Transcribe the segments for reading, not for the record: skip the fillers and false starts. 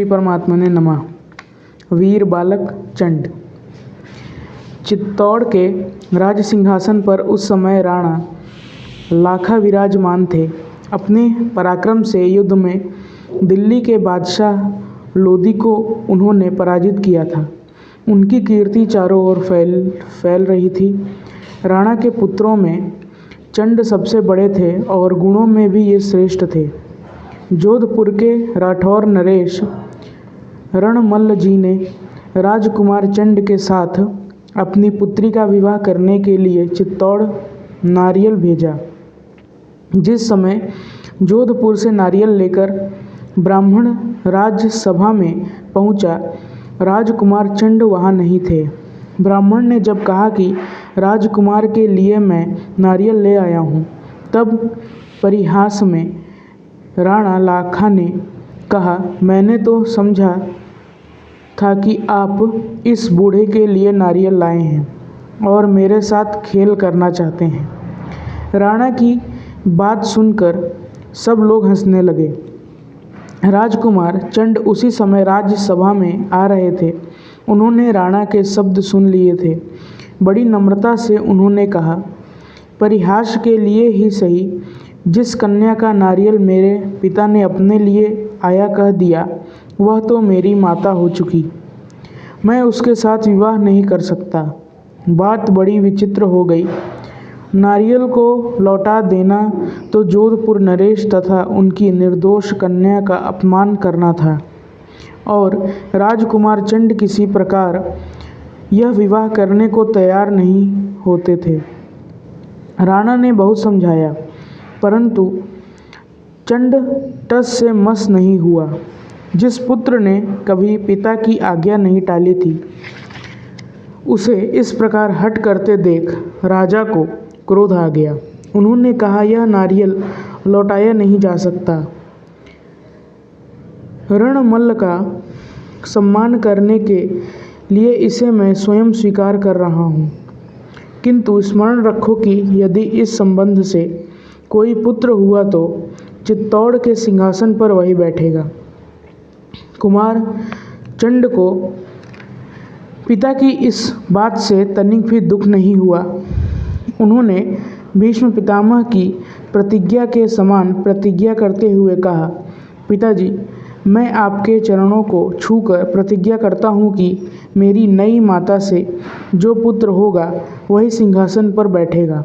श्री परमात्मने नमः। वीर बालक चंड। चित्तौड़ के राज सिंहासन पर उस समय राणा लाखा विराजमान थे। अपने पराक्रम से युद्ध में दिल्ली के बादशाह लोदी को उन्होंने पराजित किया था। उनकी कीर्ति चारों ओर फैल रही थी। राणा के पुत्रों में चंड सबसे बड़े थे और गुणों में भी ये श्रेष्ठ थे। जोधपुर के राठौर नरेश रणमल्ल जी ने राजकुमार चंड के साथ अपनी पुत्री का विवाह करने के लिए चित्तौड़ नारियल भेजा। जिस समय जोधपुर से नारियल लेकर ब्राह्मण राजसभा में पहुंचा, राजकुमार चंड वहां नहीं थे। ब्राह्मण ने जब कहा कि राजकुमार के लिए मैं नारियल ले आया हूं, तब परिहास में राणा लाखा ने कहा, मैंने तो समझा था कि आप इस बूढ़े के लिए नारियल लाए हैं और मेरे साथ खेल करना चाहते हैं। राणा की बात सुनकर सब लोग हंसने लगे। राजकुमार चंड उसी समय राज्यसभा में आ रहे थे। उन्होंने राणा के शब्द सुन लिए थे। बड़ी नम्रता से उन्होंने कहा, परिहास के लिए ही सही, जिस कन्या का नारियल मेरे पिता ने अपने लिए आया कह दिया, वह तो मेरी माता हो चुकी। मैं उसके साथ विवाह नहीं कर सकता। बात बड़ी विचित्र हो गई। नारियल को लौटा देना तो जोधपुर नरेश तथा उनकी निर्दोष कन्या का अपमान करना था और राजकुमार चंड किसी प्रकार यह विवाह करने को तैयार नहीं होते थे। राणा ने बहुत समझाया, परंतु चंड टस से मस नहीं हुआ। जिस पुत्र ने कभी पिता की आज्ञा नहीं टाली थी, उसे इस प्रकार हठ करते देख राजा को क्रोध आ गया। उन्होंने कहा, यह नारियल लौटाया नहीं जा सकता। रणमल्ल का सम्मान करने के लिए इसे मैं स्वयं स्वीकार कर रहा हूँ, किंतु स्मरण रखो कि यदि इस संबंध से कोई पुत्र हुआ तो चित्तौड़ के सिंहासन पर वही बैठेगा। कुमार चंड को पिता की इस बात से तनिक भी दुख नहीं हुआ। उन्होंने भीष्म पितामह की प्रतिज्ञा के समान प्रतिज्ञा करते हुए कहा, पिताजी, मैं आपके चरणों को छूकर प्रतिज्ञा करता हूँ कि मेरी नई माता से जो पुत्र होगा वही सिंहासन पर बैठेगा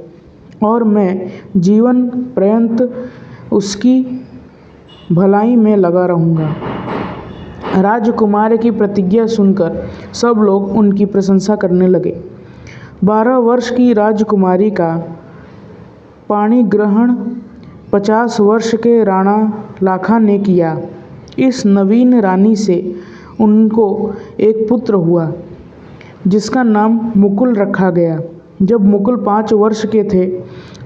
और मैं जीवन पर्यंत उसकी भलाई में लगा रहूँगा। राजकुमार की प्रतिज्ञा सुनकर सब लोग उनकी प्रशंसा करने लगे। 12 वर्ष की राजकुमारी का पाणी ग्रहण 50 वर्ष के राणा लाखा ने किया। इस नवीन रानी से उनको एक पुत्र हुआ, जिसका नाम मुकुल रखा गया। जब मुकुल 5 वर्ष के थे,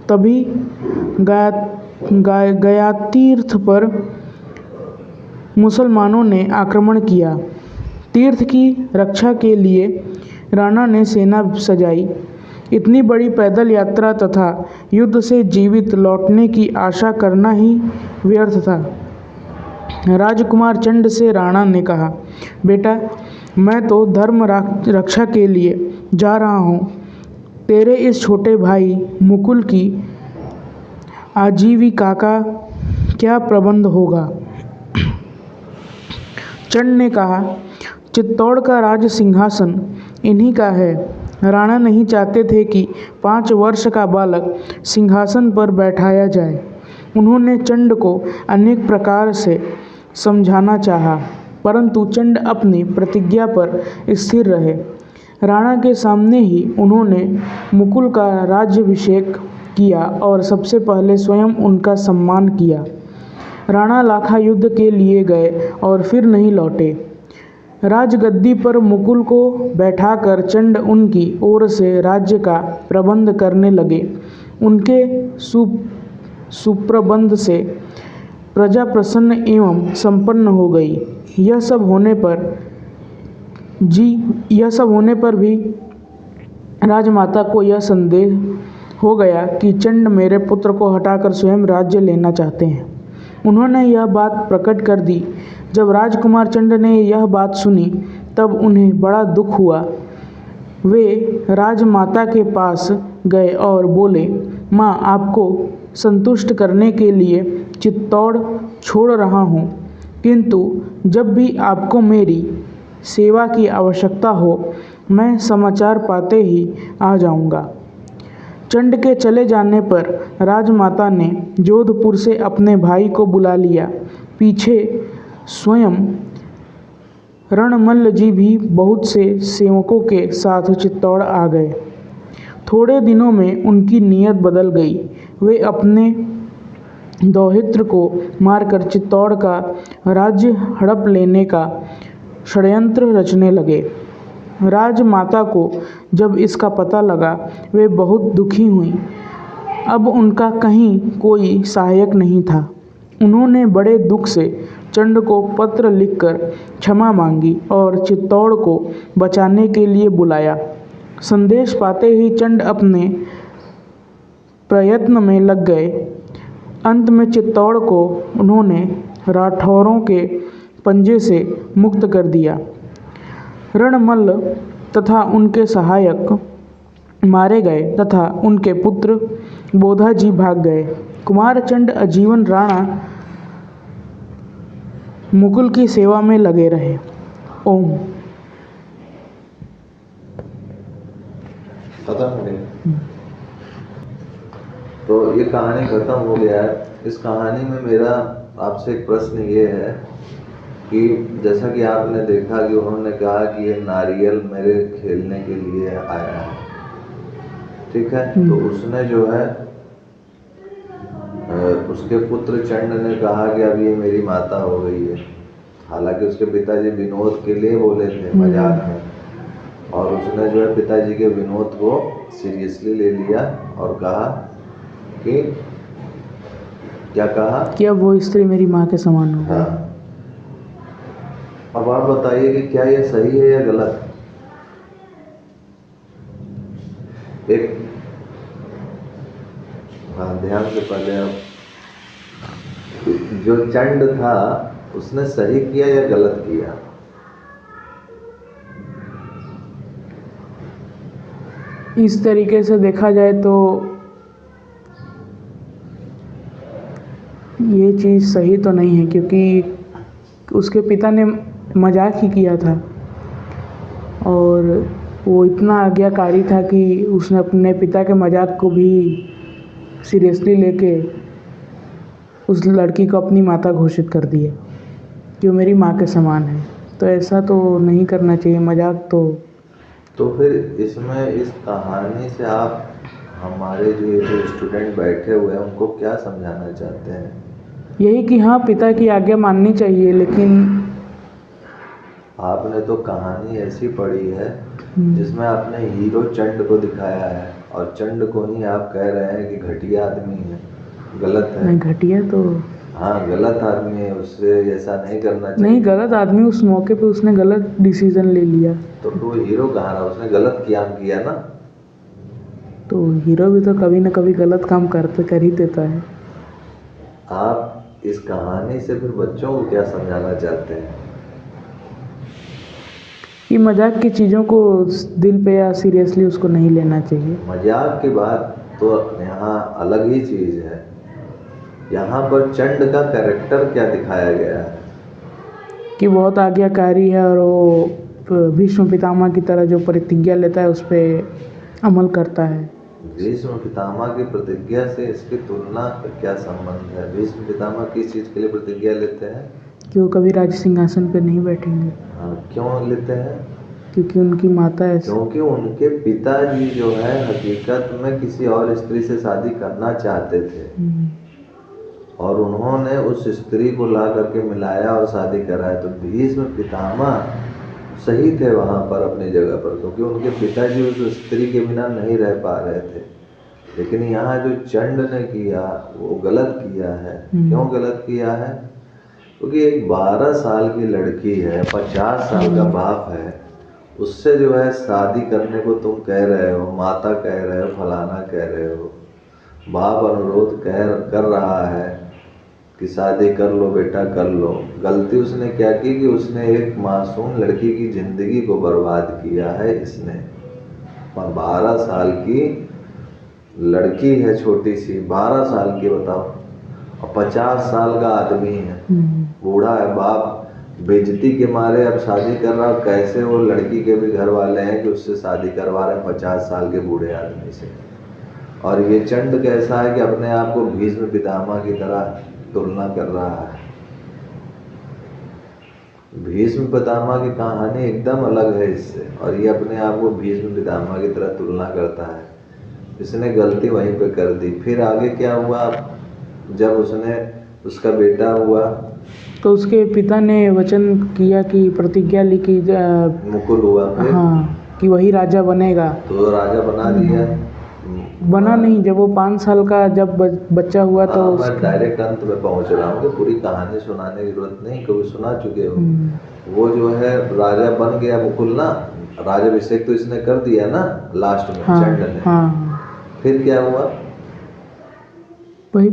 तभी गयातीर्थ पर मुसलमानों ने आक्रमण किया। तीर्थ की रक्षा के लिए राणा ने सेना सजाई। इतनी बड़ी पैदल यात्रा तथा युद्ध से जीवित लौटने की आशा करना ही व्यर्थ था। राजकुमार चंड से राणा ने कहा, बेटा, मैं तो धर्म रक्षा के लिए जा रहा हूँ। तेरे इस छोटे भाई मुकुल की आजीविका का क्या प्रबंध होगा? चंड ने कहा, चित्तौड़ का राज सिंहासन इन्हीं का है। राणा नहीं चाहते थे कि 5 वर्ष का बालक सिंहासन पर बैठाया जाए। उन्होंने चंड को अनेक प्रकार से समझाना चाहा, परंतु चंड अपनी प्रतिज्ञा पर स्थिर रहे। राणा के सामने ही उन्होंने मुकुल का राज्याभिषेक किया और सबसे पहले स्वयं उनका सम्मान किया। राणा लाखा युद्ध के लिए गए और फिर नहीं लौटे। राजगद्दी पर मुकुल को बैठाकर चंड उनकी ओर से राज्य का प्रबंध करने लगे। उनके सुप्रबंध से प्रजा प्रसन्न एवं संपन्न हो गई। यह सब होने पर भी राजमाता को यह संदेह हो गया कि चंड मेरे पुत्र को हटाकर स्वयं राज्य लेना चाहते हैं। उन्होंने यह बात प्रकट कर दी। जब राजकुमार चंड ने यह बात सुनी तब उन्हें बड़ा दुख हुआ। वे राजमाता के पास गए और बोले, माँ, आपको संतुष्ट करने के लिए चित्तौड़ छोड़ रहा हूँ, किंतु जब भी आपको मेरी सेवा की आवश्यकता हो मैं समाचार पाते ही आ जाऊँगा। चंड के चले जाने पर राजमाता ने जोधपुर से अपने भाई को बुला लिया। पीछे स्वयं रणमल्ल जी भी बहुत से सेवकों के साथ चित्तौड़ आ गए। थोड़े दिनों में उनकी नीयत बदल गई। वे अपने दौहित्र को मारकर चित्तौड़ का राज्य हड़प लेने का षड्यंत्र रचने लगे। राजमाता को जब इसका पता लगा वे बहुत दुखी हुईं। अब उनका कहीं कोई सहायक नहीं था। उन्होंने बड़े दुख से चंड को पत्र लिखकर क्षमा मांगी और चित्तौड़ को बचाने के लिए बुलाया। संदेश पाते ही चंड अपने प्रयत्न में लग गए। अंत में चित्तौड़ को उन्होंने राठौरों के पंजे से मुक्त कर दिया। रणमल्ल तथा उनके सहायक मारे गए तथा उनके पुत्र बोधाजी भाग गए। कुमारचंद आजीवन राणा मुकुल की सेवा में लगे रहे। ओम। खत्म हो गया। तो ये कहानी खत्म हो गया है। इस कहानी में मेरा आपसे एक प्रश्न ये है कि जैसा कि आपने देखा कि उन्होंने कहा कि ये नारियल मेरे खेलने के लिए आया है, ठीक है। तो उसने जो है उसके पुत्र चंड ने कहा कि अब ये मेरी माता हो गई है। हालांकि उसके पिताजी विनोद के लिए बोले थे, मजाक में, और उसने जो है पिताजी के विनोद को सीरियसली ले लिया और कहा कि क्या कहा कि अब वो स्त्री मेरी माँ के समान हो। हाँ। अब आप बताइए कि क्या ये सही है या गलत। एक हाँ, ध्यान से पहले अब जो चंड था उसने सही किया या गलत किया। इस तरीके से देखा जाए तो ये चीज़ सही तो नहीं है, क्योंकि उसके पिता ने मजाक ही किया था और वो इतना आज्ञाकारी था कि उसने अपने पिता के मजाक को भी सीरियसली लेके उस लड़की को अपनी माता घोषित कर दिया कि वो मेरी माँ के समान है। तो ऐसा तो नहीं करना चाहिए, मजाक तो फिर इसमें इस कहानी से आप हमारे जो स्टूडेंट बैठे हुए हैं उनको क्या समझाना चाहते हैं। यही कि हाँ, पिता की आज्ञा माननी चाहिए, लेकिन आपने तो कहानी ऐसी पढ़ी है जिसमें आपने हीरो चंड को दिखाया है और चंड को ही आप कह रहे हैं कि घटिया आदमी है। गलत है। नहीं, घटिया तो हाँ, गलत आदमी है, उससे ऐसा नहीं करना चाहिए। नहीं, गलत आदमी, उस मौके पे उसने गलत डिसीजन ले लिया। तो वो हीरो कहाँ रहा, उसने गलत काम किया ना। तो हीरो भी तो कभी ना कभी गलत काम कर ही देता है। आप इस कहानी से फिर बच्चों को क्या समझाना चाहते हैं कि मजाक की चीज़ों को दिल पे या सीरियसली उसको नहीं लेना चाहिए। मजाक की बात तो यहाँ अलग ही चीज़ है। यहाँ पर चंड का कैरेक्टर क्या दिखाया गया है कि बहुत आज्ञाकारी है और वो भीष्म पितामह की तरह जो प्रतिज्ञा लेता है उस पर अमल करता है। भीष्म पितामह की प्रतिज्ञा से इसकी तुलना का क्या संबंध है। भीष्म पितामह किस चीज़ के लिए प्रतिज्ञा लेते हैं कि वो कभी राज सिंहासन पे नहीं बैठेंगे। हाँ, क्यों लेते हैं। क्योंकि उनकी माता है। क्योंकि उनके पिताजी जो है हकीकत में किसी और स्त्री से शादी करना चाहते थे और उन्होंने उस स्त्री को ला करके मिलाया और शादी कराया। तो भीष्म पितामह सही थे वहाँ पर अपनी जगह पर, क्योंकि उनके पिताजी उस स्त्री के बिना नहीं रह पा रहे थे। लेकिन यहाँ जो चंड ने किया वो गलत किया है। क्यों गलत किया है, क्योंकि एक 12 साल की लड़की है, 50 साल का बाप है, उससे जो है शादी करने को तुम कह रहे हो, माता कह रहे हो, फलाना कह रहे हो, बाप अनुरोध कर रहा है कि शादी कर लो बेटा कर लो। गलती उसने क्या की कि उसने एक मासूम लड़की की जिंदगी को बर्बाद किया है इसने। 12 साल की लड़की है, छोटी सी 12 साल की, बताओ, और 50 साल का आदमी है, बूढ़ा है, बाप बेइज्जती के मारे अब शादी कर रहा। कैसे वो लड़की के भी घर वाले हैं कि उससे शादी करवा रहे हैं 50 साल के बूढ़े आदमी से। और ये चंड कैसा है कि अपने आप को भीष्म पितामह की तरह तुलना कर रहा है। भीष्म पितामह की कहानी एकदम अलग है इससे, और ये अपने आप को भीष्म पितामह की तरह तुलना करता है। इसने गलती वहीं पे कर दी। फिर आगे क्या हुआ, जब उसका बेटा हुआ तो उसके पिता ने वचन किया कि प्रतिज्ञा ली कि मुकुल हुआ, फिर हाँ, कि वही राजा बनेगा। तो राजा बना दिया। बना नहीं, जब वो 5 साल का जब बच्चा हुआ तो मैं डायरेक्ट अंत में पहुंच रहा हूँ कि पूरी कहानी सुनाने की जरूरत नहीं, क्योंकि सुना चुके हो। वो जो है राजा बन गया मुकुल ना, राजाभिषेक तो इसने कर दिया ना लास्ट में, हाँ, चंड ने। हाँ। फिर क्या हुआ, वही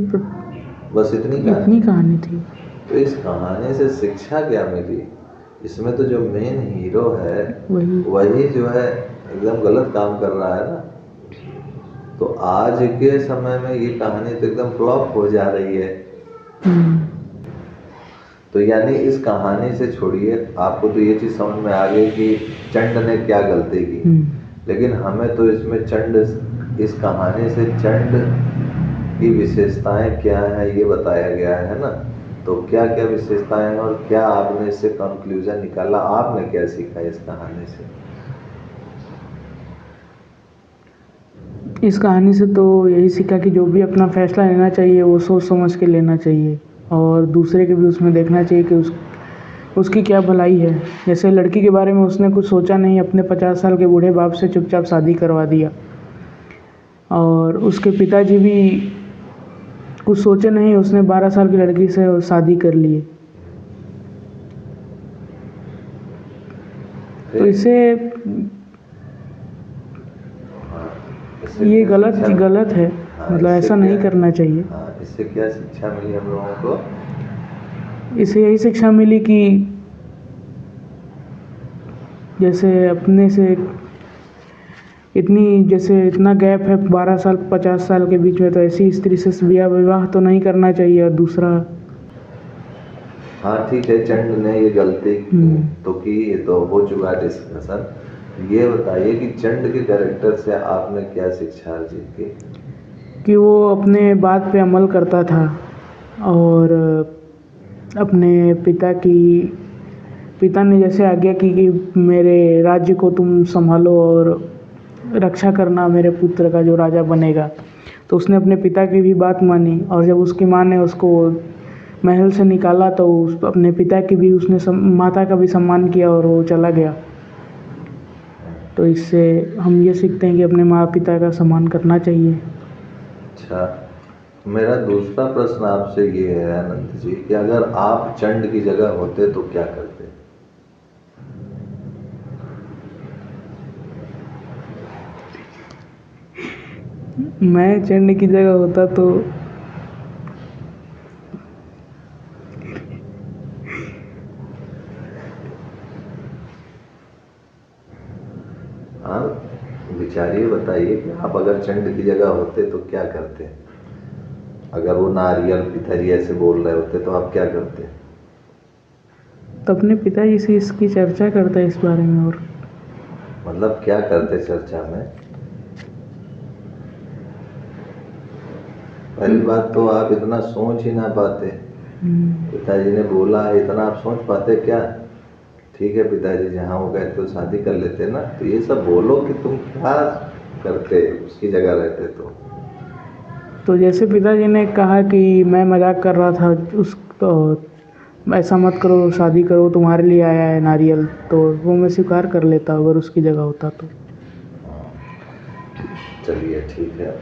बस इतनी कहानी थी। तो इस कहानी से शिक्षा क्या मिली, इसमें तो जो मेन हीरो है वही जो है एकदम गलत काम कर रहा है ना। तो आज के समय में ये कहानी तो एकदम फ्लॉप हो जा रही है। तो यानी इस कहानी से छोड़िए, आपको तो ये चीज समझ में आ गई कि चंड ने क्या गलती की, लेकिन हमें तो इसमें इस कहानी से चंड की विशेषताएं क्या है ये बताया गया है ना। तो क्या क्या विशेषताएं हैं और क्या आपने इससे कंक्लूजन निकाला, आपने क्या सीखा इस कहानी से? इस कहानी से तो यही सीखा कि जो भी अपना फैसला लेना चाहिए वो सोच समझ के लेना चाहिए, और दूसरे के भी उसमें देखना चाहिए कि उसकी क्या भलाई है। जैसे लड़की के बारे में उसने कुछ सोचा नहीं, अपने 50 साल के बूढ़े बाप से चुपचाप शादी करवा दिया, और उसके पिताजी भी कुछ सोचे नहीं, उसने 12 साल की लड़की से शादी कर ली। तो इससे ये गलत है, मतलब ऐसा नहीं करना चाहिए। इससे क्या शिक्षा मिली हम लोगों को? इससे यही शिक्षा मिली कि जैसे अपने से इतना गैप है 12 साल 50 साल के बीच में, तो ऐसी स्त्री से विवाह तो नहीं करना चाहिए। और दूसरा, हाँ ठीक है, चंड ने ये गलती तो की, ये तो हो चुका डिस्कशन। ये बताइए कि चंड के कैरेक्टर से आपने क्या शिक्षा अर्जित की? कि वो अपने बात पे अमल करता था, और अपने पिता ने जैसे आज्ञा की कि मेरे राज्य को तुम संभालो और रक्षा करना मेरे पुत्र का जो राजा बनेगा, तो उसने अपने पिता की भी बात मानी। और जब उसकी माँ ने उसको महल से निकाला तो अपने पिता की भी उसने माता का भी सम्मान किया और वो चला गया। तो इससे हम ये सीखते हैं कि अपने माँ पिता का सम्मान करना चाहिए। अच्छा, मेरा दूसरा प्रश्न आपसे ये है अनंत जी कि अगर आप चंड की जगह होते तो क्या करते? मैं चंड की जगह होता तो विचारिए, बताइए कि आप अगर चंड की जगह होते तो क्या करते? अगर वो नारियल पिताजी ऐसे बोल रहे होते तो आप क्या करते? तो अपने पिताजी से इसकी चर्चा करता इस बारे में। और मतलब क्या करते चर्चा में? पहली बात तो आप इतना सोच ही ना पाते। पिताजी ने बोला है इतना, आप सोच पाते क्या? ठीक है, पिताजी जहाँ वो कहते तो शादी कर लेते ना। तो ये सब बोलो कि तुम क्या करते उसकी जगह रहते तो जैसे पिताजी ने कहा कि मैं मजाक कर रहा था, उसको ऐसा मत करो, शादी करो, तुम्हारे लिए आया है नारियल, तो वो मैं स्वीकार कर लेता अगर उसकी जगह होता तो। चलिए ठीक है।